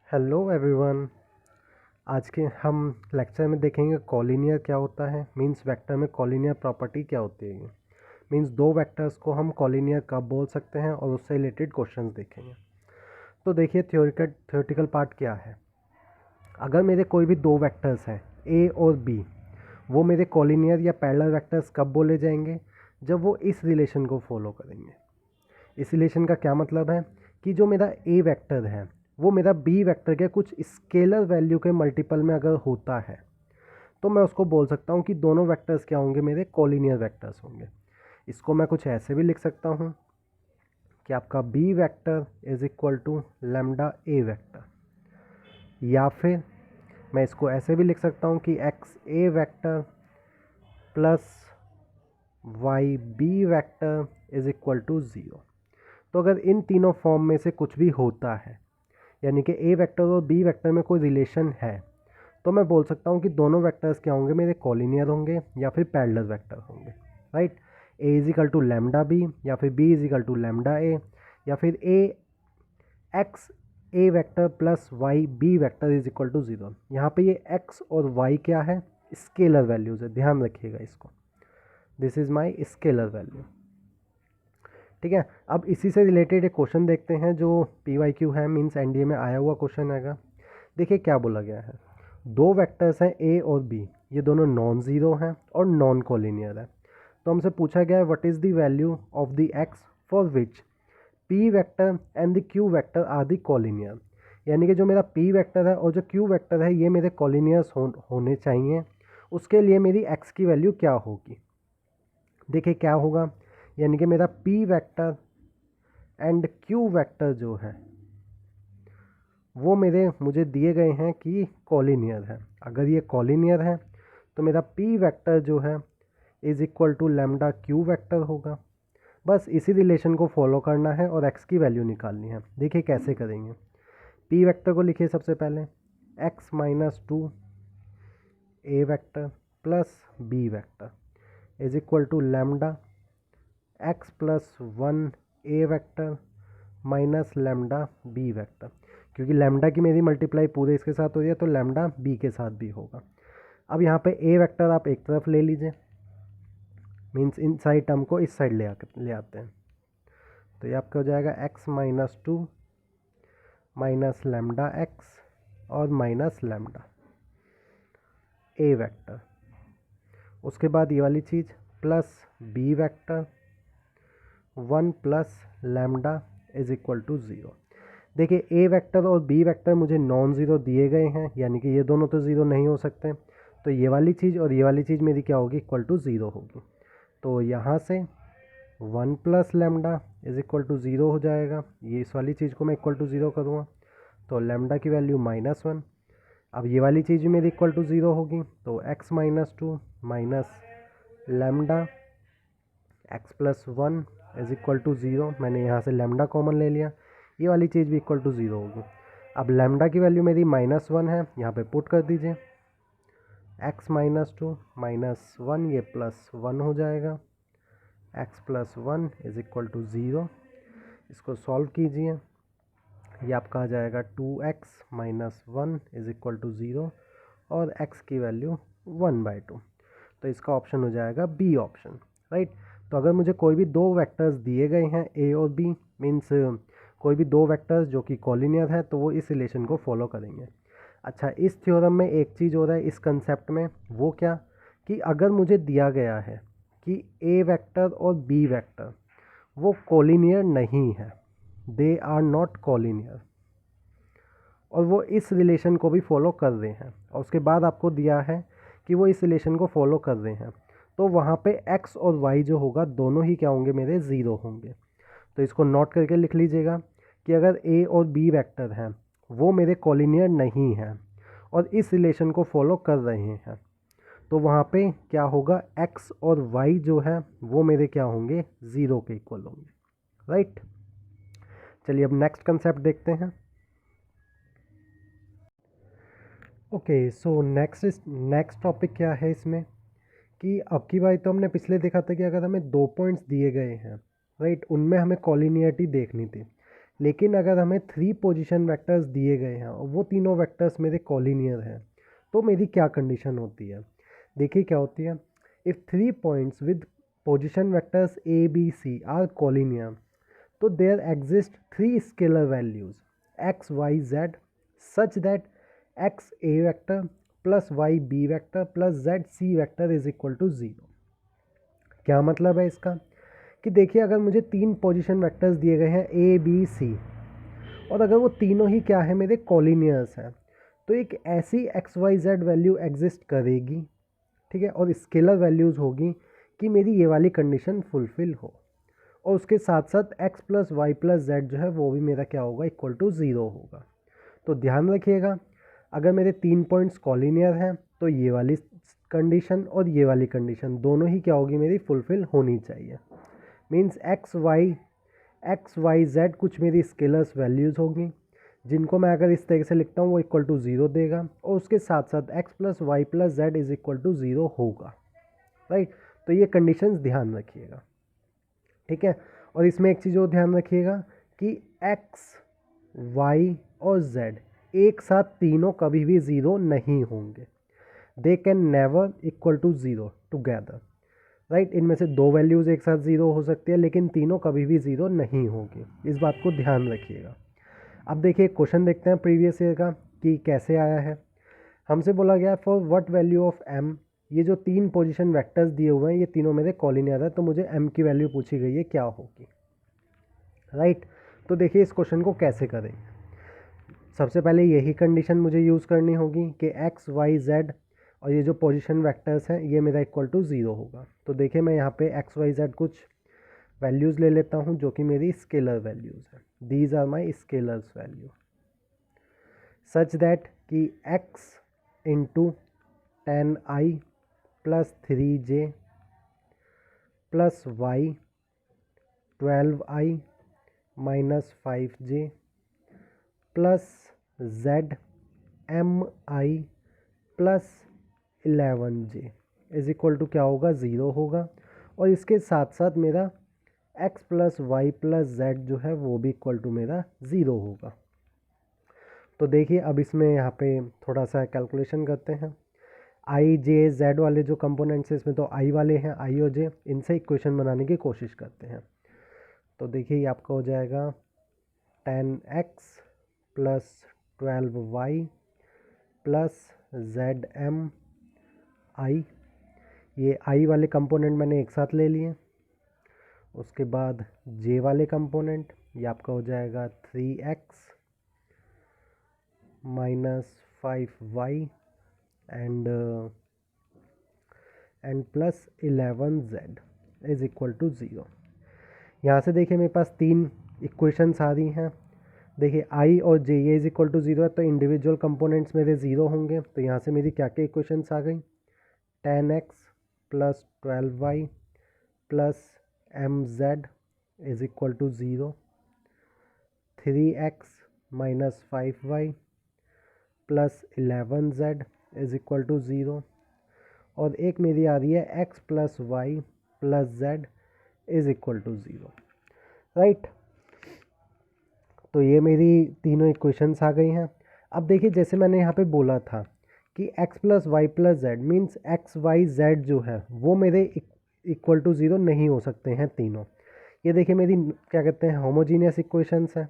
Hello everyone. आज के हम लेक्चर में देखेंगे कॉलिनियर क्या होता है, मींस वेक्टर में कॉलिनियर प्रॉपर्टी क्या होती है। मींस दो वेक्टर्स को हम कॉलिनियर कब बोल सकते हैं और उससे रिलेटेड क्वेश्चंस देखेंगे। तो देखिए थ्योरेटिकल पार्ट क्या है। अगर मेरे कोई भी दो वेक्टर्स हैं ए और बी, वो मेरे कॉलिनियर या पैरेलल वेक्टर्स कब बोले जाएंगे, जब वो इस रिलेशन को फॉलो करेंगे। इस रिलेशन का क्या मतलब है कि जो मेरा ए वेक्टर है वो मेरा बी वेक्टर के कुछ स्केलर वैल्यू के मल्टीपल में अगर होता है तो मैं उसको बोल सकता हूँ कि दोनों वेक्टर्स क्या होंगे, मेरे कॉलिनियर वेक्टर्स होंगे। इसको मैं कुछ ऐसे भी लिख सकता हूँ कि आपका b vector is equal to lambda a vector, या फिर मैं इसको ऐसे भी लिख सकता हूँ कि x a vector plus y b vector is equal to zero. तो अगर इन तीनों फॉर्म में से कुछ भी होता है, यानी कि ए वेक्टर और बी वेक्टर में कोई रिलेशन है, तो मैं बोल सकता हूँ कि दोनों वेक्टर्स क्या होंगे, मेरे कॉलिनियर होंगे या फिर पैरेलल वेक्टर होंगे। Right. A is equal to lambda b, या फिर b is equal to lambda a, या फिर a x a vector plus y b vector is equal to zero. यहाँ पे ये एक्स और वाई क्या है, स्केलर वैल्यूज़ है, ध्यान रखिएगा इसको। This is my scalar value. ठीक है। अब इसी से रिलेटेड एक क्वेश्चन देखते हैं जो PYQ है, मींस एनडीए में आया हुआ क्वेश्चन हैगा। देखिए क्या बोला गया है। दो वेक्टर्स हैं ए और बी, ये दोनों नॉन ज़ीरो हैं और नॉन कोलिनियर है। तो हमसे पूछा गया है what is the value of the x for which p vector and the q vector are the collinear. यानी कि जो मेरा पी वेक्टर है और जो क्यू वेक्टर है ये मेरे कोलिनियर्स होने चाहिए। उसके लिए मेरी एक्स की वैल्यू क्या होगी। देखिए क्या होगा, यानी कि मेरा P vector and Q vector जो है वो मुझे दिए गए हैं कि कॉलिनियर है। अगर ये कॉलिनियर है तो मेरा पी वेक्टर जो है is equal to lambda q vector होगा। बस इसी रिलेशन को फॉलो करना है और एक्स की वैल्यू निकालनी है। देखिए कैसे करेंगे। पी वेक्टर को लिखिए सबसे पहले x minus two a vector plus b vector is equal to lambda x plus one a vector minus lambda b vector. क्योंकि लैम्डा की मेरी मल्टीप्लाई पूरे इसके साथ हो रही है तो लैम्डा बी के साथ भी होगा। अब यहाँ पे ए वेक्टर आप एक तरफ ले लीजिए, मीन्स इन साइड टर्म को इस साइड ले आते हैं। तो ये आपका हो जाएगा x minus two minus lambda x और माइनस लैम्डा ए वेक्टर। उसके बाद ये वाली चीज़ plus b vector one plus lambda is equal to zero. देखिए ए वेक्टर और बी वेक्टर मुझे नॉन ज़ीरो दिए गए हैं, यानी कि ये दोनों तो ज़ीरो नहीं हो सकते। तो ये वाली चीज़ और ये वाली चीज़ मेरी क्या होगी, इक्वल टू ज़ीरो होगी। तो यहाँ से one plus lambda is equal to zero हो जाएगा। ये इस वाली चीज़ को मैं इक्वल टू ज़ीरो करूँगा तो लैम्डा की वैल्यू माइनस वन। अब ये वाली चीज़ भी मेरी इक्वल टू ज़ीरो होगी तो x minus two minus lambda x plus one is equal to zero. मैंने यहाँ से लैम्डा कॉमन ले लिया, ये वाली चीज़ भी इक्वल टू ज़ीरो होगी। अब लैम्डा की वैल्यू मेरी माइनस वन है, यहाँ पे पुट कर दीजिए x minus two minus one, ये प्लस वन हो जाएगा। X plus one is equal to zero. इसको सॉल्व कीजिए, ये आपका आ जाएगा two x minus one is equal to zero और एक्स की वैल्यू वन बाई टू। तो इसका ऑप्शन हो जाएगा बी ऑप्शन। राइट। तो अगर मुझे कोई भी दो वेक्टर्स दिए गए हैं ए और बी, मीन्स कोई भी दो वेक्टर्स जो कि कॉलिनियर है, तो वो इस रिलेशन को फॉलो करेंगे। अच्छा, इस थ्योरम में एक चीज़ हो रहा है इस कंसेप्ट में, वो क्या कि अगर मुझे दिया गया है कि ए वेक्टर और बी वेक्टर वो कॉलिनियर नहीं है, दे आर नॉट कॉलिनियर, और वो इस रिलेशन को भी फॉलो कर रहे हैं, और उसके बाद आपको दिया है कि वो इस रिलेशन को फॉलो कर रहे हैं, तो वहाँ पे x और y जो होगा दोनों ही क्या होंगे, मेरे ज़ीरो होंगे। तो इसको नोट करके लिख लीजिएगा कि अगर a और b वेक्टर हैं वो मेरे कॉलिनियर नहीं हैं और इस रिलेशन को फॉलो कर रहे हैं, तो वहाँ पे क्या होगा, x और y जो है वो मेरे क्या होंगे, ज़ीरो के इक्वल होंगे। राइट। चलिए अब नेक्स्ट कंसेप्ट देखते हैं। ओके, सो नेक्स्ट टॉपिक क्या है इसमें कि अब की बार तो हमने पिछले देखा था कि अगर हमें दो पॉइंट्स दिए गए हैं, राइट, उनमें हमें कॉलिनियरिटी देखनी थी लेकिन अगर हमें 3 पोजीशन वेक्टर्स दिए गए हैं और वो तीनों वेक्टर्स मेरे कॉलिनियर हैं, तो मेरी क्या कंडीशन होती है? देखिए क्या होती है। If 3 points with position vectors a b c are collinear, तो there exist 3 scalar values x y z such that x a vector plus y b vector plus z c vector is equal to 0। क्या मतलब है इसका? कि देखिए, अगर मुझे 3 position vectors दिए गए हैं ए बी सी, और अगर वो तीनों ही क्या है, मेरे कॉलिनियर्स हैं, तो एक ऐसी x y z value exist करेगी, ठीक है, और स्केलर वैल्यूज़ होगी कि मेरी ये वाली कंडीशन फुलफ़िल हो, और उसके साथ साथ x plus y plus z जो है वो भी मेरा क्या होगा, इक्वल टू 0 होगा। तो ध्यान रखिएगा, अगर मेरे 3 पॉइंट्स कॉलिनियर हैं तो ये वाली कंडीशन और ये वाली कंडीशन दोनों ही क्या होगी, मेरी फुलफ़िल होनी चाहिए। मीन्स एक्स वाई जेड कुछ मेरी स्केलर्स वैल्यूज़ होगी, जिनको मैं अगर इस तरीके से लिखता हूँ वो इक्वल टू 0 देगा, और उसके साथ साथ x plus y plus z is equal to 0 होगा, राइट। तो ये कंडीशंस ध्यान रखिएगा, ठीक है। और इसमें एक चीज़ और ध्यान रखिएगा कि एक्स वाई और जेड एक साथ तीनों कभी भी 0 नहीं होंगे। They can never equal to 0 together, right. इनमें से 2 वैल्यूज़ एक साथ 0 हो सकती है, लेकिन तीनों कभी भी 0 नहीं होगी। इस बात को ध्यान रखिएगा। अब देखिए क्वेश्चन देखते हैं प्रीवियस ईयर का कि कैसे आया है। हमसे बोला गया for what value of m, ये जो 3 पोजीशन वेक्टर्स दिए हुए हैं ये तीनों मेरे कॉलिनियर है, तो मुझे एम की वैल्यू पूछी गई है क्या होगी, राइट। तो देखिए इस क्वेश्चन को कैसे करेंगे। सबसे पहले यही कंडीशन मुझे यूज़ करनी होगी कि एक्स वाई जेड और ये जो पोजीशन वेक्टर्स हैं ये मेरा इक्वल टू 0 होगा। तो देखिए मैं यहाँ पे एक्स वाई जेड कुछ वैल्यूज़ ले लेता हूँ जो कि मेरी स्केलर वैल्यूज़ हैं। These are my scalars value such that कि x into 10i plus 3j plus y 12i minus 5j plus z mi plus 11j is equal to क्या होगा, 0 होगा। और इसके साथ साथ मेरा x plus y plus z जो है वो भी इक्वल टू मेरा 0 होगा। तो देखिए अब इसमें यहाँ पे थोड़ा सा कैलकुलेशन करते हैं। आई जे जेड वाले जो कंपोनेंट्स हैं इसमें तो आई वाले हैं, आई और जे, इनसे इक्वेशन बनाने की कोशिश करते हैं। तो देखिए ये आपका हो जाएगा 10x plus 12y plus ZM आई, ये आई वाले कंपोनेंट मैंने एक साथ ले लिए। उसके बाद जे वाले कंपोनेंट, ये आपका हो जाएगा 3x minus 5y and plus 11z is equal to 0। यहाँ से देखिए मेरे पास 3 इक्वेशंस आ रही हैं। देखिए आई और जे ये इज इक्वल टू 0 है, तो इंडिविजुअल कंपोनेंट्स मेरे 0 होंगे। तो यहाँ से मेरी क्या क्या इक्वेशंस आ गई, 10x plus 12y plus mz is equal to 0, 3x minus 5y plus 11z is equal to 0, और एक मेरी आ रही है x plus y plus z is equal to 0, right. तो ये मेरी तीनों इक्वेशंस आ गई हैं। अब देखिए जैसे मैंने यहाँ पे बोला था कि x plus y plus z means x y z जो है वो मेरे इक्वल टू 0 नहीं हो सकते हैं तीनों। ये देखिए मेरी क्या कहते हैं, होमोजीनियस इक्वेशंस हैं,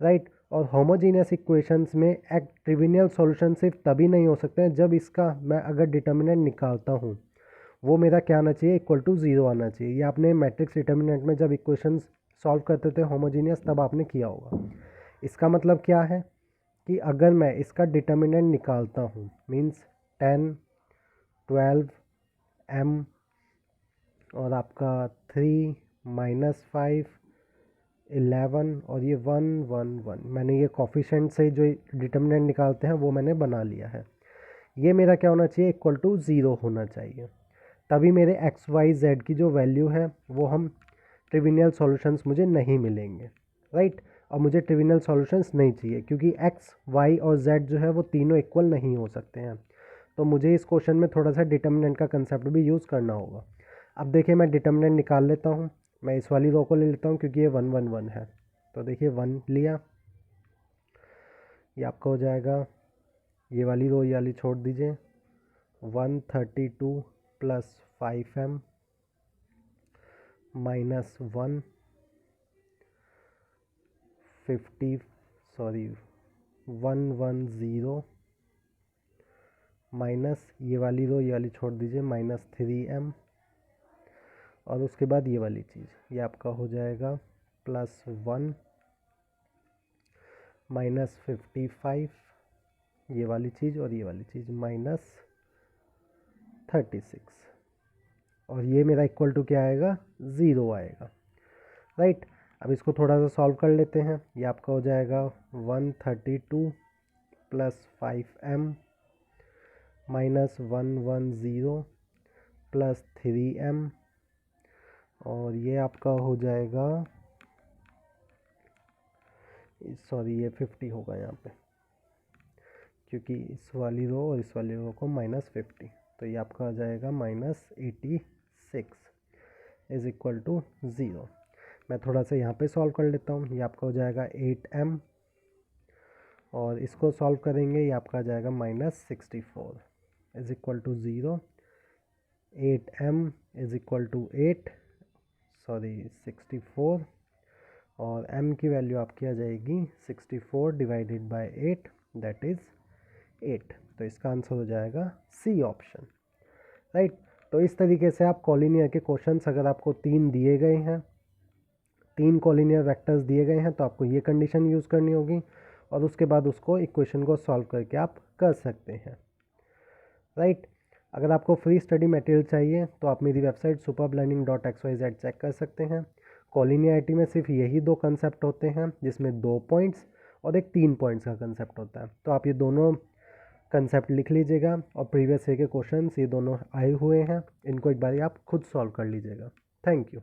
राइट। और होमोजीनियस इक्वेशंस में एक ट्रिविनियल सॉल्यूशन सिर्फ तभी नहीं हो सकते हैं जब इसका मैं अगर डिटर्मिनेंट निकालता हूँ वो मेरा क्या आना चाहिए, इक्वल टू 0 आना चाहिए। ये आपने मैट्रिक्स डिटर्मिनेंट में जब इक्वेशंस सॉल्व करते थे होमोजीनियस तब आपने किया होगा। इसका मतलब क्या है कि अगर मैं इसका डिटर्मिनेंट निकालता हूँ मीन्स 10 12 m और आपका 3 माइनस 5 11 और ये 1 1 1, मैंने ये कोफिशिएंट से जो डिटर्मिनेंट निकालते हैं वो मैंने बना लिया है। ये मेरा क्या होना चाहिए, इक्वल टू 0 होना चाहिए, तभी मेरे एक्स वाई जेड की जो वैल्यू है वो हम ट्रिविनियल सॉल्यूशंस मुझे नहीं मिलेंगे, राइट। और मुझे ट्रिविनियल सॉल्यूशंस नहीं चाहिए क्योंकि एक्स वाई और जेड जो है वो तीनों इक्वल नहीं हो सकते हैं। तो मुझे इस क्वेश्चन में थोड़ा सा डिटर्मिनेंट का कंसेप्ट भी यूज़ करना होगा। अब देखिए मैं डिटर्मिनेंट निकाल लेता हूँ। मैं इस वाली रो को ले लेता हूँ क्योंकि ये 1 1 1 है, तो देखिए 1 लिया, ये आपका हो जाएगा, ये वाली रो ये वाली छोड़ दीजिए, 132 प्लस 5m माइनस 110 माइनस ये वाली रो ये वाली छोड़ दीजिए, माइनस 3m, और उसके बाद ये वाली चीज़, ये आपका हो जाएगा प्लस 1 माइनस 55, ये वाली चीज़ और ये वाली चीज़ माइनस 36, और ये मेरा इक्वल टू क्या आएगा, 0 आएगा, राइट। अब इसको थोड़ा सा सॉल्व कर लेते हैं। ये आपका हो जाएगा 132 plus 5m minus 110 plus 3m, और ये आपका हो जाएगा, सॉरी ये 50 होगा यहाँ पे, क्योंकि इस वाली रो और इस वाली रो को माइनस 50, तो ये आपका आ जाएगा माइनस 86 इज इक्वल टू 0। मैं थोड़ा सा यहाँ पे सॉल्व कर लेता हूँ। ये आपका हो जाएगा 8m, और इसको सॉल्व करेंगे, ये आपका आ जाएगा minus 64 is equal to 0। 8m is equal to 64, और m की वैल्यू आपकी आ जाएगी 64 डिवाइडेड बाय 8, दैट इज़ 8। तो इसका आंसर हो जाएगा सी ऑप्शन, राइट। तो इस तरीके से आप कॉलिनियर के क्वेश्चंस, अगर आपको 3 दिए गए हैं, 3 कॉलिनियर वेक्टर्स दिए गए हैं, तो आपको ये कंडीशन यूज़ करनी होगी, और उसके बाद उसको इक्वेशन को सॉल्व करके आप कर सकते हैं, राइट। अगर आपको फ्री स्टडी मटेरियल चाहिए तो आप मेरी वेबसाइट superblearning.xyz चेक कर सकते हैं। कॉलिनियरिटी में सिर्फ यही 2 कंसेप्ट होते हैं, जिसमें 2 पॉइंट्स और एक 3 पॉइंट्स का कंसेप्ट होता है। तो आप ये दोनों कंसेप्ट लिख लीजिएगा, और प्रीवियस ईयर के क्वेश्चंस ये दोनों आए हुए हैं, इनको एक बार आप खुद सॉल्व कर लीजिएगा। Thank you.